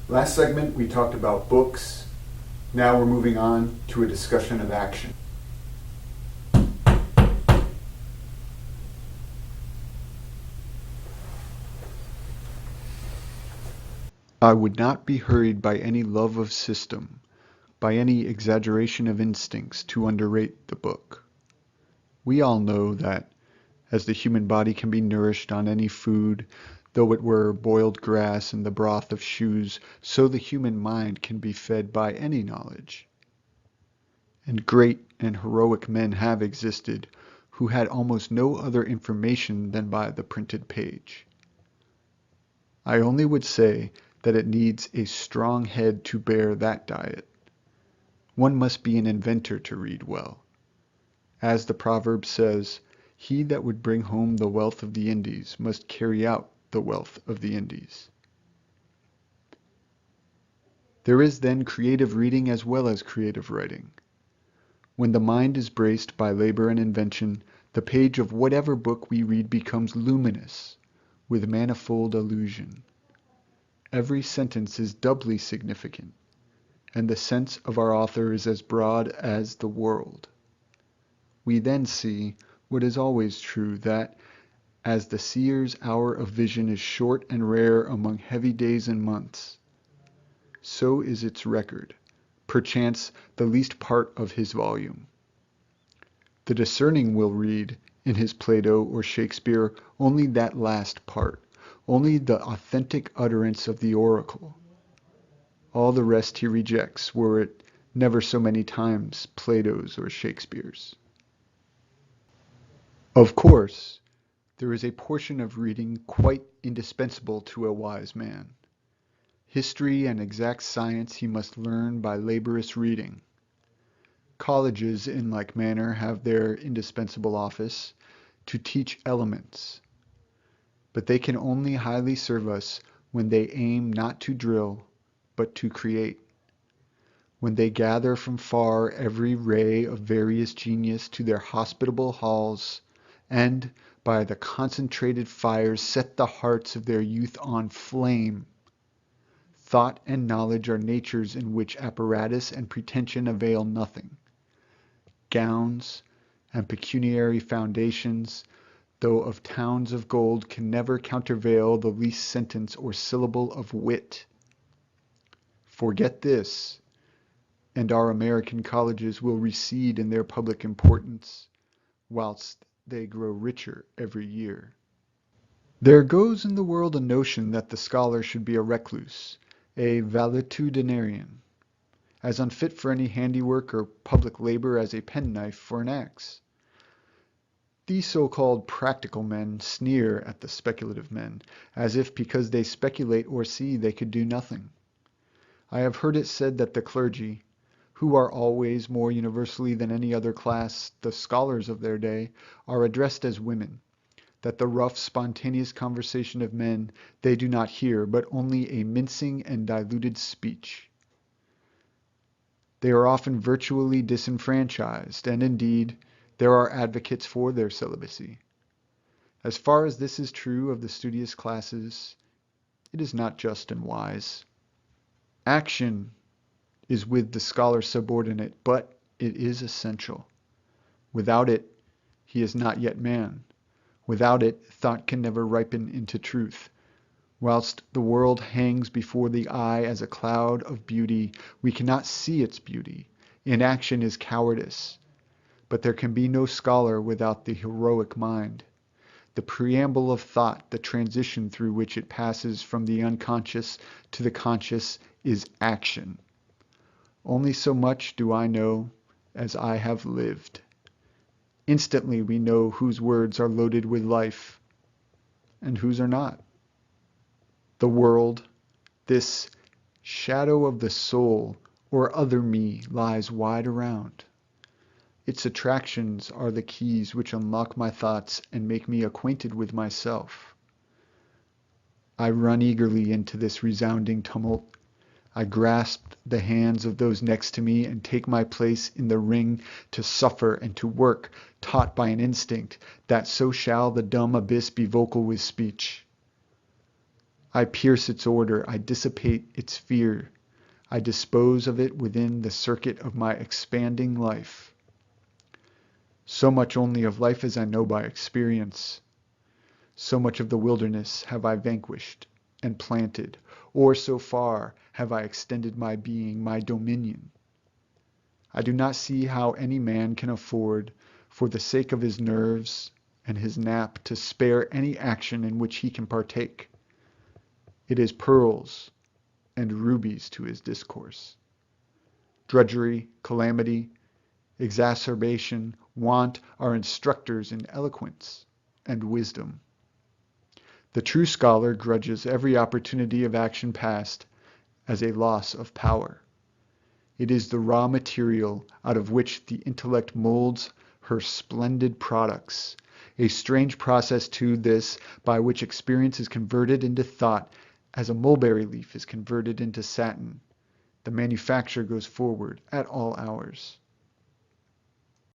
Last segment we talked about books. Now we're moving on to a discussion of action. I would not be hurried by any love of system, by any exaggeration of instincts to underrate the book. We all know that as the human body can be nourished on any food, though it were boiled grass and the broth of shoes, so the human mind can be fed by any knowledge. And great and heroic men have existed who had almost no other information than by the printed page. I only would say that it needs a strong head to bear that diet. One must be an inventor to read well. As the proverb says, he that would bring home the wealth of the Indies must carry out the wealth of the Indies. There is then creative reading as well as creative writing. When the mind is braced by labor and invention, the page of whatever book we read becomes luminous, with manifold allusion. Every sentence is doubly significant, and the sense of our author is as broad as the world. We then see what is always true, that as the seer's hour of vision is short and rare among heavy days and months, so is its record, perchance the least part of his volume. The discerning will read, in his Plato or Shakespeare, only that last part, only the authentic utterance of the oracle. All the rest he rejects, were it never so many times Plato's or Shakespeare's. Of course, there is a portion of reading quite indispensable to a wise man. History and exact science he must learn by laborious reading. Colleges, in like manner, have their indispensable office, to teach elements. But they can only highly serve us when they aim not to drill, but to create. When they gather from far every ray of various genius to their hospitable halls, and, by the concentrated fires, set the hearts of their youth on flame. Thought and knowledge are natures in which apparatus and pretension avail nothing. Gowns and pecuniary foundations, though of towns of gold, can never countervail the least sentence or syllable of wit. Forget this, and our American colleges will recede in their public importance, whilst they grow richer every year. There goes in the world a notion that the scholar should be a recluse, a valetudinarian, as unfit for any handiwork or public labor as a penknife for an axe. These so-called practical men sneer at the speculative men, as if because they speculate or see they could do nothing. I have heard it said that the clergy, who are always, more universally than any other class, the scholars of their day, are addressed as women, that the rough, spontaneous conversation of men they do not hear, but only a mincing and diluted speech. They are often virtually disenfranchised, and indeed, there are advocates for their celibacy. As far as this is true of the studious classes, it is not just and wise. Action is with the scholar subordinate, but it is essential. Without it, he is not yet man. Without it, thought can never ripen into truth. Whilst the world hangs before the eye as a cloud of beauty, we cannot see its beauty. Inaction is cowardice. But there can be no scholar without the heroic mind. The preamble of thought, the transition through which it passes from the unconscious to the conscious, is action. Only so much do I know as I have lived. Instantly we know whose words are loaded with life and whose are not. The world, this shadow of the soul or other me, lies wide around. Its attractions are the keys which unlock my thoughts and make me acquainted with myself. I run eagerly into this resounding tumult. I grasp the hands of those next to me and take my place in the ring to suffer and to work, taught by an instinct that so shall the dumb abyss be vocal with speech. I pierce its order, I dissipate its fear, I dispose of it within the circuit of my expanding life. So much only of life as I know by experience. So much of the wilderness have I vanquished and planted, or so far have I extended my being, my dominion. I do not see how any man can afford, for the sake of his nerves and his nap, to spare any action in which he can partake. It is pearls and rubies to his discourse. Drudgery, calamity, exacerbation, want are instructors in eloquence and wisdom. The true scholar grudges every opportunity of action past as a loss of power. It is the raw material out of which the intellect molds her splendid products. A strange process too this, by which experience is converted into thought as a mulberry leaf is converted into satin. The manufacture goes forward at all hours.